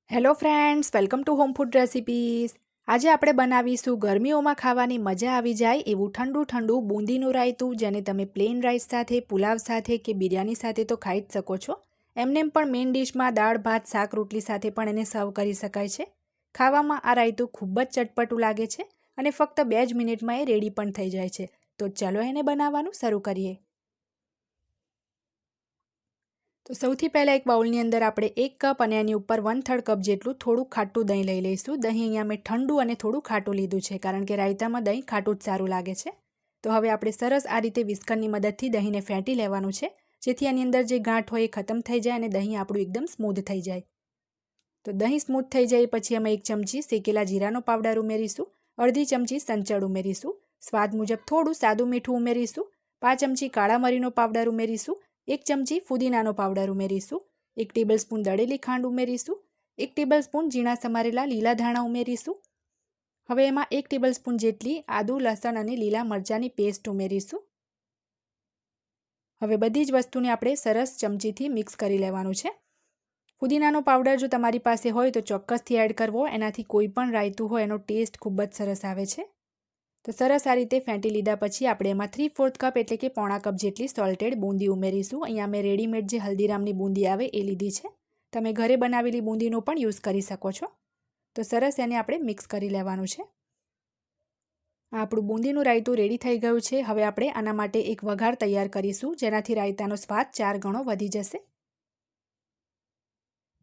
Hello friends, welcome to home food recipes. આજે આપણે બનાવીશું ગરમીઓમાં ખાવાની મજા આવી જાય એવું ઠંડુ ઠંડુ બૂંદીનું રાયતું, જેને તમે પ્લેન રાઈસ સાથે, પુલાવ સાથે કે બિરયાની સાથે તો ખાઈ જ શકો છો. એમનેમ પણ મેઇન ડિશમાં દાળ ભાત શાક રોટલી સાથે પણ એને સર્વ કરી શકાય છે. ખાવામાં આ રાયતું ખૂબ જ ચટપટું લાગે છે અને ફક્ત 2 જ મિનિટમાં એ રેડી પણ થઈ જાય છે. તો ચાલો એને બનાવવાનું શરૂ કરીએ. તો સૌથી પહેલાં એક બાઉલની અંદર આપણે 1 કપ અને એની ઉપર 1/3 કપ જેટલું થોડું ખાટું દહીં લઈ લઈશું. દહીં અહીંયા મેં ઠંડુ અને થોડું ખાટું લીધું છે, કારણ કે રાયતામાં દહીં ખાટું જ સારું લાગે છે. તો હવે આપણે સરસ આ રીતે વિસ્કરની મદદથી દહીંને ફેંટી લેવાનું છે, જેથી આની અંદર જે ગાંઠ હોય એ ખતમ થઈ જાય અને દહીં આપણું એકદમ સ્મૂધ થઈ જાય. તો દહીં સ્મૂથ થઈ જાય પછી અમે 1 ચમચી શેકેલા જીરાનો પાવડર ઉમેરીશું, અડધી ચમચી સંચળ ઉમેરીશું, સ્વાદ મુજબ થોડું સાદું મીઠું ઉમેરીશું, 5 ચમચી કાળા મરીનો પાવડર ઉમેરીશું, 1 ચમચી ફુદીનાનો પાવડર ઉમેરીશું, 1 ટેબલસ્પૂન દળેલી ખાંડ ઉમેરીશું, 1 ટેબલસ્પૂન ઝીણા સમારેલા લીલા ધાણા ઉમેરીશું. હવે એમાં 1 ટેબલસ્પૂન જેટલી આદુ લસણ અને લીલા મરચાંની પેસ્ટ ઉમેરીશું. હવે બધી જ વસ્તુને આપણે સરસ ચમચીથી મિક્સ કરી લેવાનું છે. ફુદીનાનો પાવડર જો તમારી પાસે હોય તો ચોક્કસથી એડ કરવો, એનાથી કોઈ પણ રાયતું હોય એનો ટેસ્ટ ખૂબ જ સરસ આવે છે. તો સરસ આ રીતે ફેંટી લીધા પછી આપણે એમાં 3/4 કપ એટલે કે પોણા કપ જેટલી સોલ્ટેડ બૂંદી ઉમેરીશું. અહીંયા મેં રેડીમેડ જે હલ્દીરામની બૂંદી આવે એ લીધી છે. તમે ઘરે બનાવેલી બૂંદીનો પણ યુઝ કરી શકો છો. તો સરસ એને આપણે મિક્સ કરી લેવાનું છે. આપણું બૂંદીનું રાયતું રેડી થઈ ગયું છે. હવે આપણે આના માટે એક વઘાર તૈયાર કરીશું, જેનાથી રાયતાનો સ્વાદ 4 ગણો વધી જશે.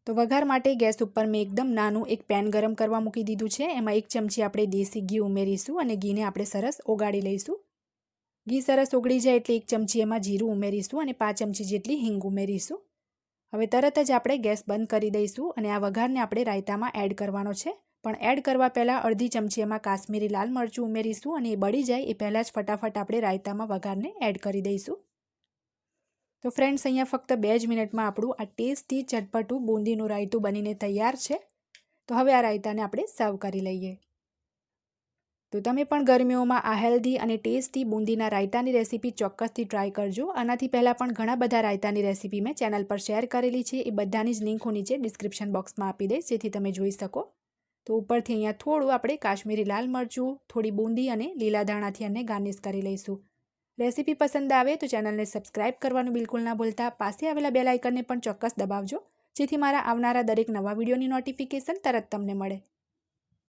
તો વઘાર માટે ગેસ ઉપર મેં એકદમ નાનું એક પેન ગરમ કરવા મૂકી દીધું છે. એમાં 1 ચમચી આપણે દેશી ઘી ઉમેરીશું અને ઘીને આપણે સરસ ઓગાળી લઈશું. ઘી સરસ ઓગળી જાય એટલે 1 ચમચી એમાં જીરું ઉમેરીશું અને 5 ચમચી જેટલી હિંગ ઉમેરીશું. હવે તરત જ આપણે ગેસ બંધ કરી દઈશું અને આ વઘારને આપણે રાયતામાં એડ કરવાનો છે. પણ એડ કરવા પહેલાં અડધી ચમચી એમાં કાશ્મીરી લાલ મરચું ઉમેરીશું અને એ બળી જાય એ પહેલાં જ ફટાફટ આપણે રાયતામાં વઘારને એડ કરી દઈશું. તો ફ્રેન્ડ્સ, અહીંયા ફક્ત 2 જ મિનિટમાં આપણું આ ટેસ્ટી ચટપટું બૂંદીનું રાયતું બનીને તૈયાર છે. તો હવે આ રાયતાને આપણે સર્વ કરી લઈએ. તો તમે પણ ગરમીઓમાં આ હેલ્ધી અને ટેસ્ટી બૂંદીના રાયતાની રેસીપી ચોક્કસથી ટ્રાય કરજો. આનાથી પહેલાં પણ ઘણા બધા રાયતાની રેસીપી મેં ચેનલ પર શેર કરેલી છે. એ બધાની જ લિંક હું નીચે ડિસ્ક્રિપ્શન બોક્સમાં આપી દઈશ, જેથી તમે જોઈ શકો. તો ઉપરથી અહીંયા થોડું આપણે કાશ્મીરી લાલ મરચું, થોડી બૂંદી અને લીલા ધાણાથી એને ગાર્નિશ કરી લઈશું. રેસીપી પસંદ આવે તો ચેનલને સબસ્ક્રાઇબ કરવાનું બિલકુલ ના ભૂલતા. પાસે આવેલા બેલ આઇકનને પણ ચોક્કસ દબાવજો, જેથી મારા આવનારા દરેક નવા વિડીયોની નોટિફિકેશન તરત તમને મળે.